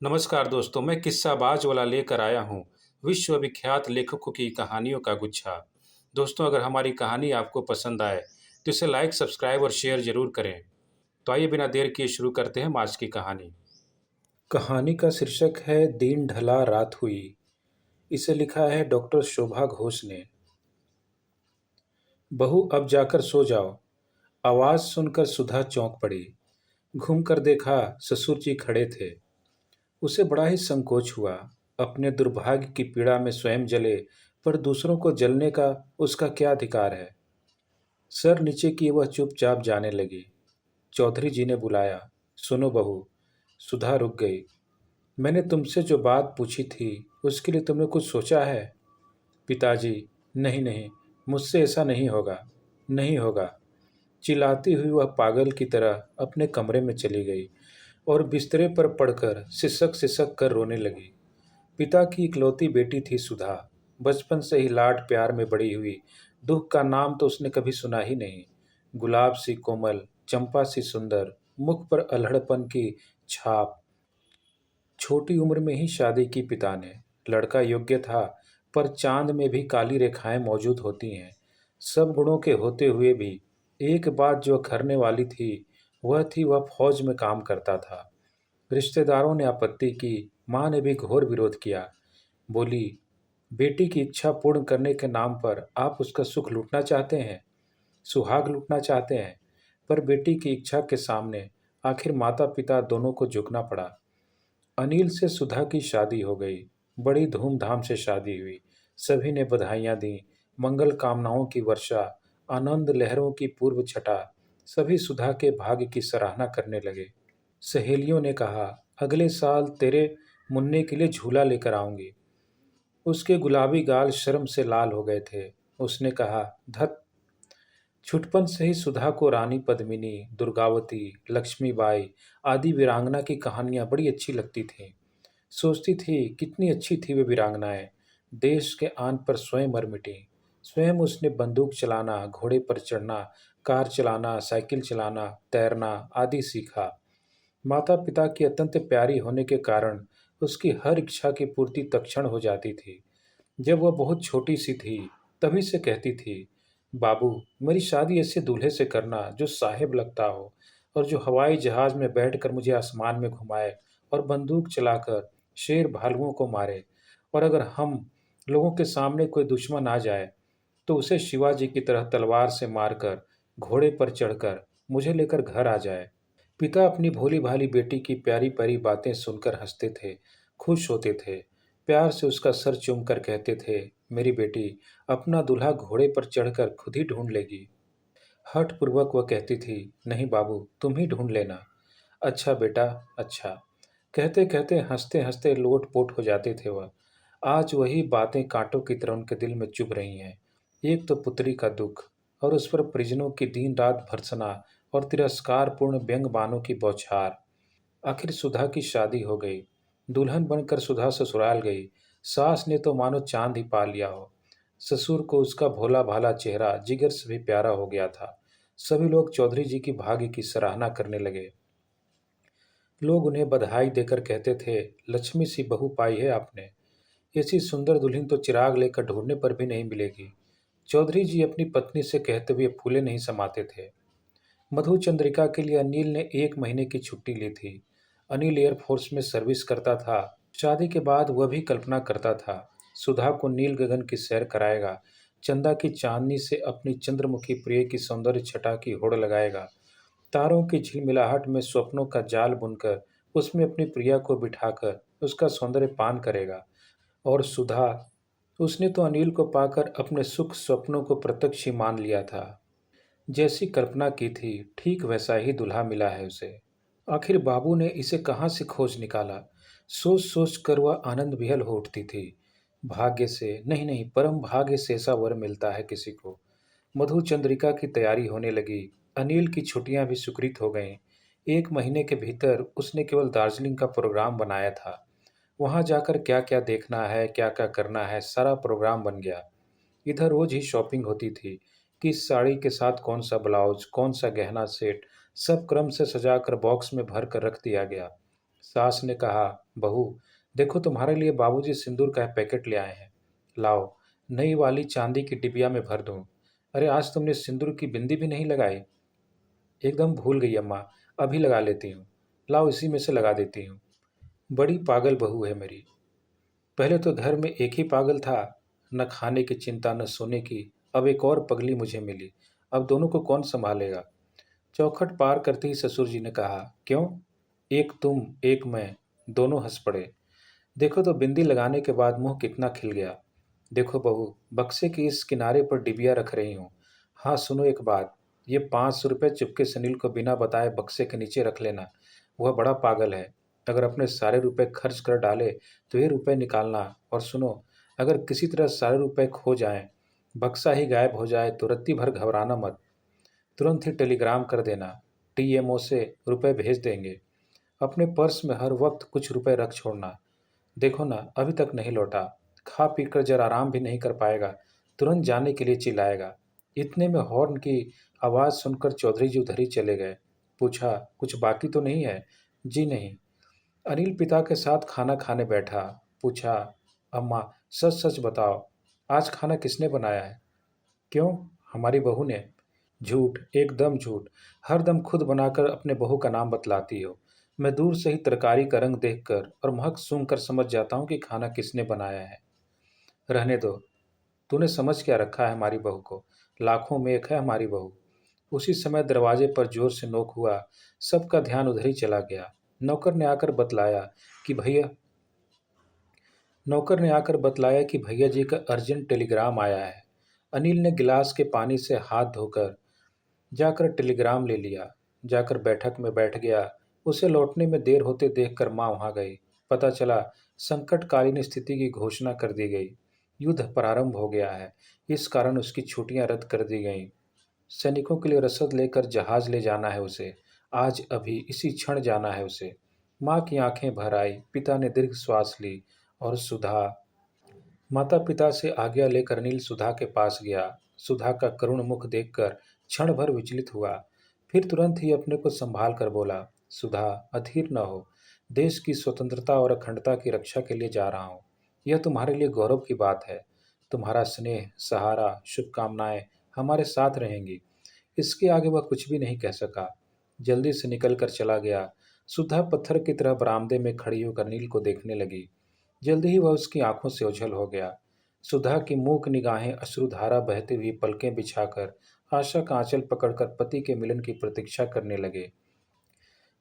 नमस्कार दोस्तों, मैं किस्साबाज वाला लेकर आया हूँ विश्वविख्यात लेखकों की कहानियों का गुच्छा। दोस्तों, अगर हमारी कहानी आपको पसंद आए तो इसे लाइक, सब्सक्राइब और शेयर जरूर करें। तो आइए बिना देर किए शुरू करते हैं हम आज की कहानी। कहानी का शीर्षक है दिन ढला रात हुई। इसे लिखा है डॉक्टर शोभा घोष ने। बहू, अब जाकर सो जाओ। आवाज सुनकर सुधा चौंक पड़ी। घूमकर देखा, ससुर जी खड़े थे। उसे बड़ा ही संकोच हुआ। अपने दुर्भाग्य की पीड़ा में स्वयं जले, पर दूसरों को जलने का उसका क्या अधिकार है। सर नीचे किए वह चुपचाप जाने लगी। चौधरी जी ने बुलाया, सुनो बहू। सुधा रुक गई। मैंने तुमसे जो बात पूछी थी उसके लिए तुमने कुछ सोचा है? पिताजी, नहीं नहीं, मुझसे ऐसा नहीं होगा, नहीं होगा। चिल्लाती हुई वह पागल की तरह अपने कमरे में चली गई और बिस्तरे पर पड़कर सिसक सिसक कर रोने लगी। पिता की इकलौती बेटी थी सुधा। बचपन से ही लाड प्यार में बड़ी हुई। दुख का नाम तो उसने कभी सुना ही नहीं। गुलाब सी कोमल, चंपा सी सुंदर, मुख पर अल्हड़पन की छाप। छोटी उम्र में ही शादी की पिता ने। लड़का योग्य था, पर चांद में भी काली रेखाएं मौजूद होती हैं। सब गुणों के होते हुए भी एक बात जो अखरने वाली थी, वह थी वह फौज में काम करता था। रिश्तेदारों ने आपत्ति की, माँ ने भी घोर विरोध किया। बोली, बेटी की इच्छा पूर्ण करने के नाम पर आप उसका सुख लूटना चाहते हैं, सुहाग लूटना चाहते हैं। पर बेटी की इच्छा के सामने आखिर माता पिता दोनों को झुकना पड़ा। अनिल से सुधा की शादी हो गई। बड़ी धूमधाम से शादी हुई। सभी ने बधाइयां दी। मंगल कामनाओं की वर्षा, आनंद लहरों की पूर्व छटा। सभी सुधा के भाग्य की सराहना करने लगे। सहेलियों ने कहा, अगले साल तेरे मुन्ने के लिए झूला लेकर आऊंगी। उसके गुलाबी गाल शर्म से लाल हो गए थे। उसने कहा, धत। छुटपन से ही सुधा को रानी पद्मिनी, दुर्गावती, लक्ष्मीबाई आदि वीरांगना की कहानियां बड़ी अच्छी लगती थीं। सोचती थी कितनी अच्छी थी वे वीरांगनाएं। देश के आन पर स्वयं मर मिटी। स्वयं उसने बंदूक चलाना, घोड़े पर चढ़ना, कार चलाना, साइकिल चलाना, तैरना आदि सीखा। माता पिता की अत्यंत प्यारी होने के कारण उसकी हर इच्छा की पूर्ति तत्क्षण हो जाती थी। जब वह बहुत छोटी सी थी, तभी से कहती थी, बाबू, मेरी शादी ऐसे दूल्हे से करना जो साहेब लगता हो और जो हवाई जहाज में बैठकर मुझे आसमान में घुमाए और बंदूक चलाकर शेर भालुओं को मारे। और अगर हम लोगों के सामने कोई दुश्मन आ जाए तो उसे शिवाजी की तरह तलवार से मारकर, घोड़े पर चढ़कर मुझे लेकर घर आ जाए। पिता अपनी भोली भाली बेटी की प्यारी प्यारी बातें सुनकर हंसते थे, खुश होते थे। प्यार से उसका सर चूमकर कहते थे, मेरी बेटी अपना दूल्हा घोड़े पर चढ़कर खुद ही ढूंढ लेगी। हठपूर्वक वह कहती थी, नहीं बाबू, तुम ही ढूंढ लेना। अच्छा बेटा, अच्छा। कहते कहते हंसते हंसते लोट पोट हो जाते थे वह। आज वही बातें कांटों की तरह उनके दिल में चुभ रही हैं। एक तो पुत्री का दुख, और उस पर परिजनों की दिन रात भर्त्सना और तिरस्कारपूर्ण व्यंग बाणों की बौछार। आखिर सुधा की शादी हो गई। दुल्हन बनकर सुधा ससुराल गई। सास ने तो मानो चांद ही पा लिया हो। ससुर को उसका भोला भाला चेहरा जिगर से भी प्यारा हो गया था। सभी लोग चौधरी जी की भाग्य की सराहना करने लगे। लोग उन्हें बधाई देकर कहते थे, लक्ष्मी सी बहू पाई है आपने। ऐसी सुंदर दुल्हन तो चिराग लेकर ढूंढने पर भी नहीं मिलेगी। चौधरी जी अपनी पत्नी से कहते हुए फूले नहीं समाते थे। मधु चंद्रिका के लिए अनिल ने 1 महीने की छुट्टी ली थी। अनिल एयरफोर्स में सर्विस करता था। शादी के बाद वह भी कल्पना करता था, सुधा को नील गगन की सैर कराएगा, चंदा की चांदनी से अपनी चंद्रमुखी प्रिय की सौंदर्य छटा की होड़ लगाएगा, तारों की झिलमिलाहट में स्वप्नों का जाल बुनकर उसमें अपनी प्रिया को बिठाकर उसका सौंदर्य पान करेगा। और सुधा, उसने तो अनिल को पाकर अपने सुख स्वप्नों को प्रत्यक्ष ही मान लिया था। जैसी कल्पना की थी, ठीक वैसा ही दूल्हा मिला है उसे। आखिर बाबू ने इसे कहाँ से खोज निकाला। सोच सोच कर वह आनंद विहल हो उठती थी। भाग्य से, नहीं नहीं, परम भाग्य से ऐसा वर मिलता है किसी को। मधु चंद्रिका की तैयारी होने लगी। अनिल की छुट्टियां भी स्वीकृत हो गईं। 1 महीने के भीतर उसने केवल दार्जिलिंग का प्रोग्राम बनाया था। वहां जाकर क्या क्या देखना है, क्या क्या करना है, सारा प्रोग्राम बन गया। इधर रोज ही शॉपिंग होती थी। किस साड़ी के साथ कौन सा ब्लाउज, कौन सा गहना सेट, सब क्रम से सजाकर बॉक्स में भर कर रख दिया गया। सास ने कहा, बहू, देखो तुम्हारे लिए बाबूजी सिंदूर का पैकेट ले आए हैं। लाओ, नई वाली चांदी की डिबिया में भर दूं। अरे आज तुमने सिंदूर की बिंदी भी नहीं लगाई। एकदम भूल गई अम्मा, अभी लगा लेती हूँ। लाओ इसी में से लगा देती हूँ। बड़ी पागल बहू है मेरी। पहले तो घर में एक ही पागल था, न खाने की चिंता न सोने की। अब एक और पगली मुझे मिली। अब दोनों को कौन संभालेगा। चौखट पार करते ही ससुर जी ने कहा, क्यों, एक तुम एक मैं। दोनों हंस पड़े। देखो तो बिंदी लगाने के बाद मुंह कितना खिल गया। देखो बहू, बक्से के इस किनारे पर डिबिया रख रही हूँ। हाँ सुनो एक बात, ये 500 रुपये चुपके सुनील को बिना बताए बक्से के नीचे रख लेना। वह बड़ा पागल है। अगर अपने सारे रुपए खर्च कर डाले तो ये रुपए निकालना। और सुनो, अगर किसी तरह सारे रुपए खो जाएं, बक्सा ही गायब हो जाए तो रत्ती भर घबराना मत। तुरंत ही टेलीग्राम कर देना। टीएमओ से रुपए भेज देंगे। अपने पर्स में हर वक्त कुछ रुपए रख छोड़ना। देखो ना, अभी तक नहीं लौटा। खा पी कर जरा आराम भी नहीं कर पाएगा, तुरंत जाने के लिए चिल्लाएगा। इतने में हॉर्न की आवाज़ सुनकर चौधरी जी उधर ही चले गए। पूछा, कुछ बाकी तो नहीं है। जी नहीं। अनिल पिता के साथ खाना खाने बैठा। पूछा, अम्मा, सच सच बताओ, आज खाना किसने बनाया है। क्यों, हमारी बहू ने। झूठ, एकदम झूठ। हर दम खुद बनाकर अपने बहू का नाम बतलाती हो। मैं दूर से ही तरकारी का रंग देखकर और महक सूंघकर समझ जाता हूँ कि खाना किसने बनाया है। रहने दो। तूने समझ क्या रखा है हमारी बहू को। लाखों में एक है हमारी बहू। उसी समय दरवाजे पर जोर से नोक हुआ। सबका ध्यान उधर ही चला गया। नौकर ने आकर बतलाया कि भैया नौकर ने आकर बतलाया कि भैया जी का अर्जेंट टेलीग्राम आया है। अनिल ने गिलास के पानी से हाथ धोकर जाकर टेलीग्राम ले लिया। जाकर बैठक में बैठ गया। उसे लौटने में देर होते देखकर माँ वहां गई। पता चला संकटकालीन स्थिति की घोषणा कर दी गई। युद्ध प्रारंभ हो गया है। इस कारण उसकी छुट्टियां रद्द कर दी गईं। सैनिकों के लिए रसद लेकर जहाज ले जाना है उसे। आज अभी इसी क्षण जाना है उसे। माँ की आंखें भर आई। पिता ने दीर्घ श्वास ली। और सुधा, माता पिता से आज्ञा लेकर अनिल सुधा के पास गया। सुधा का करुण मुख देखकर क्षण भर विचलित हुआ। फिर तुरंत ही अपने को संभाल कर बोला, सुधा, अधीर न हो। देश की स्वतंत्रता और अखंडता की रक्षा के लिए जा रहा हूँ। यह तुम्हारे लिए गौरव की बात है। तुम्हारा स्नेह, सहारा, शुभकामनाएं हमारे साथ रहेंगी। इसके आगे वह कुछ भी नहीं कह सका। जल्दी से निकल कर चला गया। सुधा पत्थर की तरह बरामदे में खड़ी होकर अनिल को देखने लगी। जल्दी ही वह उसकी आंखों से ओझल हो गया। सुधा की मूक निगाहें अश्रुधारा बहती हुई पलकें बिछाकर आशा का आंचल पकड़कर पति के मिलन की प्रतीक्षा करने लगे।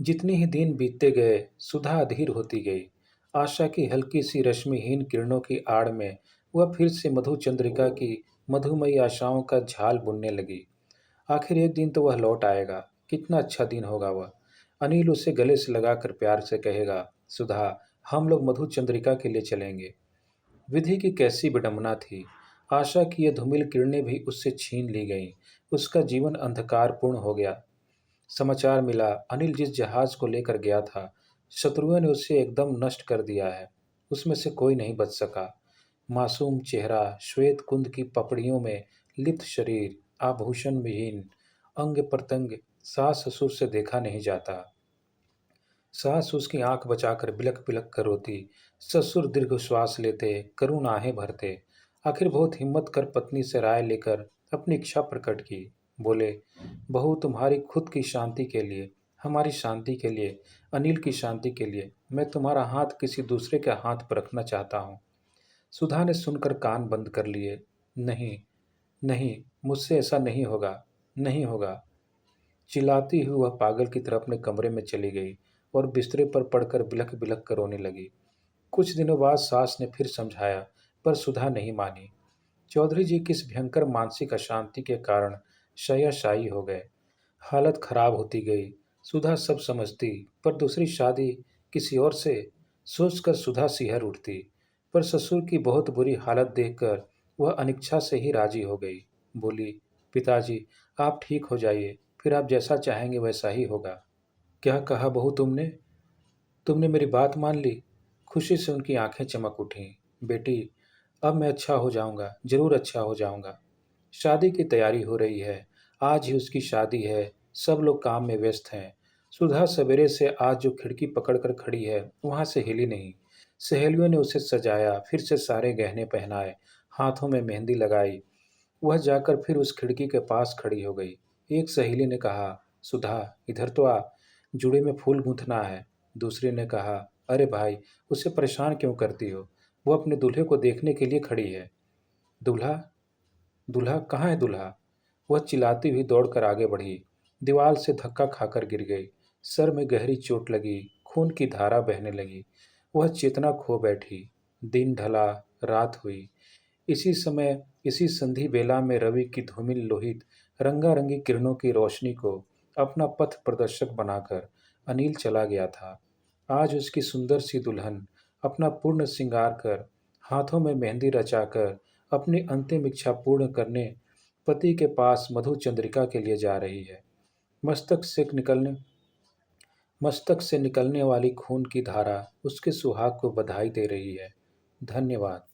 जितनी ही दिन बीतते गए, सुधा अधीर होती गई। आशा की हल्की सी रश्मिहीन किरणों की आड़ में वह फिर से मधु चंद्रिका की मधुमयी आशाओं का झाल बुनने लगी। आखिर एक दिन तो वह लौट आएगा। कितना अच्छा दिन होगा वह। अनिल उसे गले से लगाकर प्यार से कहेगा, सुधा, हम लोग मधु चंद्रिका के लिए चलेंगे। विधि की कैसी विडंबना थी। आशा की ये धूमिल किरणें भी उससे छीन ली गईं। उसका जीवन अंधकारपूर्ण हो गया। समाचार मिला, अनिल जिस जहाज को लेकर गया था, शत्रुओं ने उसे एकदम नष्ट कर दिया है। उसमें से कोई नहीं बच सका। मासूम चेहरा, श्वेत कुंद की पपड़ियों में लिप्त शरीर, आभूषण विहीन अंग प्रत्यंग, सास ससुर से देखा नहीं जाता। सास उसकी आंख बचाकर बिलख बिलख कर रोती। ससुर दीर्घ श्वास लेते, करुण आहें भरते। आखिर बहुत हिम्मत कर पत्नी से राय लेकर अपनी इच्छा प्रकट की। बोले, बहू, तुम्हारी खुद की शांति के लिए, हमारी शांति के लिए, अनिल की शांति के लिए मैं तुम्हारा हाथ किसी दूसरे के हाथ पर रखना चाहता हूँ। सुधा ने सुनकर कान बंद कर लिए। नहीं, नहीं, मुझसे ऐसा नहीं होगा, नहीं होगा। चिल्लाती हुई वह पागल की तरह अपने कमरे में चली गई और बिस्तरे पर पड़कर बिलख बिलख कर रोने लगी। कुछ दिनों बाद सास ने फिर समझाया, पर सुधा नहीं मानी। चौधरी जी किस भयंकर मानसिक अशांति के कारण शय्याशायी हो गए। हालत खराब होती गई। सुधा सब समझती, पर दूसरी शादी किसी और से सोचकर सुधा सिहर उठती। पर ससुर की बहुत बुरी हालत देखकर वह अनिच्छा से ही राजी हो गई। बोली, पिताजी, आप ठीक हो जाइए, फिर आप जैसा चाहेंगे वैसा ही होगा। क्या कहा बहू तुमने? तुमने मेरी बात मान ली? खुशी से उनकी आंखें चमक उठीं। बेटी, अब मैं अच्छा हो जाऊंगा, जरूर अच्छा हो जाऊंगा। शादी की तैयारी हो रही है। आज ही उसकी शादी है। सब लोग काम में व्यस्त हैं। सुधा सवेरे से आज जो खिड़की पकड़कर खड़ी है वहां से हिली नहीं। सहेलियों ने उसे सजाया, फिर से सारे गहने पहनाए, हाथों में मेहंदी लगाई। वह जाकर फिर उस खिड़की के पास खड़ी हो गई। एक सहेली ने कहा, सुधा इधर तो आ, जुड़े में फूल गूंथना है। दूसरी ने कहा, अरे भाई, उसे परेशान क्यों करती हो, वो अपने दूल्हे को देखने के लिए खड़ी है। दूल्हा, दूल्हा कहाँ है दूल्हा? वह चिल्लाती हुई दौड़कर आगे बढ़ी, दीवार से धक्का खाकर गिर गई। सर में गहरी चोट लगी, खून की धारा बहने लगी। वह चेतना खो बैठी। दिन ढला, रात हुई। इसी समय, इसी संधि बेला में रवि की धूमिल लोहित रंगारंगी किरणों की रोशनी को अपना पथ प्रदर्शक बनाकर अनिल चला गया था। आज उसकी सुंदर सी दुल्हन अपना पूर्ण श्रृंगार कर, हाथों में मेहंदी रचाकर, अपनी अंतिम इच्छा पूर्ण करने पति के पास मधु चंद्रिका के लिए जा रही है। मस्तक से निकलने मस्तक से निकलने वाली खून की धारा उसके सुहाग को बधाई दे रही है। धन्यवाद।